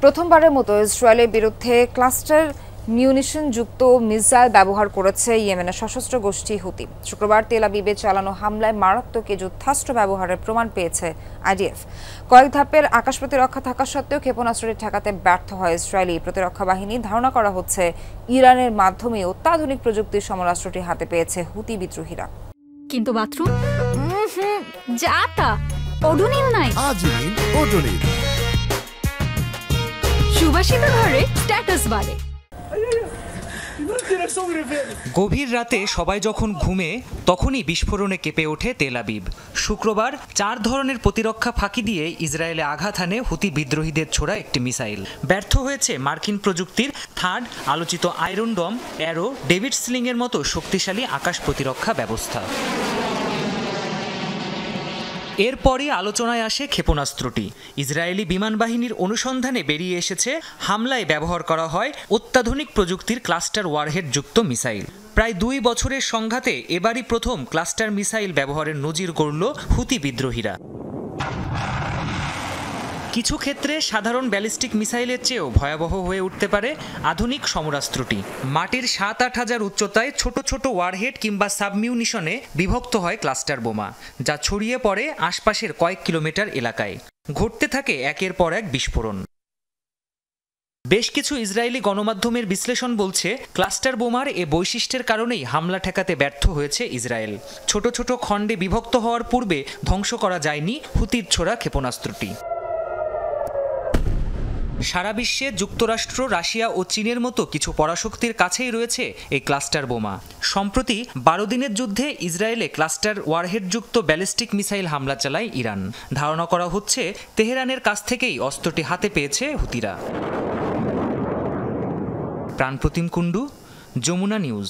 প্রথমবারের মতো ইসরায়েলের বিরুদ্ধে ক্লাস্টার মিউনিশন যুক্ত মিসাইল ব্যবহার করেছে ইয়েমেনের সশস্ত্র গোষ্ঠী হুতি। শুক্রবার তেল আবিবে চালানো হামলায় মারাত্মক এ যুদ্ধাস্ত্র ব্যবহারের প্রমাণ পেয়েছে আইডিএফ। কয়েক ধাপের আকাশ প্রতিরক্ষা থাকা সত্ত্বেও ক্ষেপণাস্ত্রটি ঠেকাতে ব্যর্থ হয় ইসরায়েলি প্রতিরক্ষা বাহিনী। ধারণা করা হচ্ছে ইরানের মাধ্যমে অত্যাধুনিক প্রযুক্তির সমরাস্ত্রটি হাতে পেয়েছে হুতি বিদ্রোহীরা। কিন্তু বাথরুম যা তা ওডোনিল নাই। সুবাসিত ঘরে স্ট্যাটাস বাড়ে। গভীর রাতে সবাই যখন ঘুমে তখনই বিস্ফোরণে কেঁপে ওঠে তেল আবিব। শুক্রবার 4 ধরনের প্রতিরক্ষা ফাঁকি দিয়ে ইসরায়েলে আঘাত হানে হুতি বিদ্রোহীদের ছোড়া একটি মিসাইল। ব্যর্থ হয়েছে মার্কিন প্রযুক্তির থার্ড আলোচিত আয়রন ডম, অ্যারো, ডেভিড স্লিংয়ের মতো শক্তিশালী আকাশ প্রতিরক্ষা ব্যবস্থা। এরপরই আলোচনায় আসে ক্ষেপণাস্ত্রটি। ইসরায়েলি বিমান বাহিনীর অনুসন্ধানে বেরিয়ে এসেছে হামলায় ব্যবহার করা হয় অত্যাধুনিক প্রযুক্তির ক্লাস্টার ওয়ারহেড যুক্ত মিসাইল। প্রায় 2 বছরের সংঘাতে এবারই প্রথম ক্লাস্টার মিসাইল ব্যবহারের নজির গড়ল হুতি বিদ্রোহীরা। কিছু ক্ষেত্রে সাধারণ ব্যালিস্টিক মিসাইলের চেয়েও ভয়াবহ হয়ে উঠতে পারে আধুনিক সমরাস্ত্রটি। মাটির 7-8 হাজার উচ্চতায় ছোট ছোট ওয়ারহেড কিংবা সাবমিউনিশনে বিভক্ত হয় ক্লাস্টার বোমা, যা ছড়িয়ে পড়ে আশপাশের কয়েক কিলোমিটার এলাকায়। ঘটতে থাকে একের পর এক বিস্ফোরণ। বেশ কিছু ইসরায়েলি গণমাধ্যমের বিশ্লেষণ বলছে, ক্লাস্টার বোমার এ বৈশিষ্ট্যের কারণেই হামলা ঠেকাতে ব্যর্থ হয়েছে ইসরায়েল। ছোট ছোট খণ্ডে বিভক্ত হওয়ার পূর্বে ধ্বংস করা যায়নি হুতির ছোড়া ক্ষেপণাস্ত্রটি। সারা বিশ্বে যুক্তরাষ্ট্র, রাশিয়া ও চীনের মতো কিছু পরাশক্তির কাছেই রয়েছে এই ক্লাস্টার বোমা। সম্প্রতি 12 দিনের যুদ্ধে ইসরায়েলে ক্লাস্টার ওয়ারহেডযুক্ত ব্যালিস্টিক মিসাইল হামলা চালায় ইরান। ধারণা করা হচ্ছে তেহরানের কাছ থেকেই অস্ত্রটি হাতে পেয়েছে হুতিরা। প্রাণপ্রতিম কুণ্ডু, যমুনা নিউজ।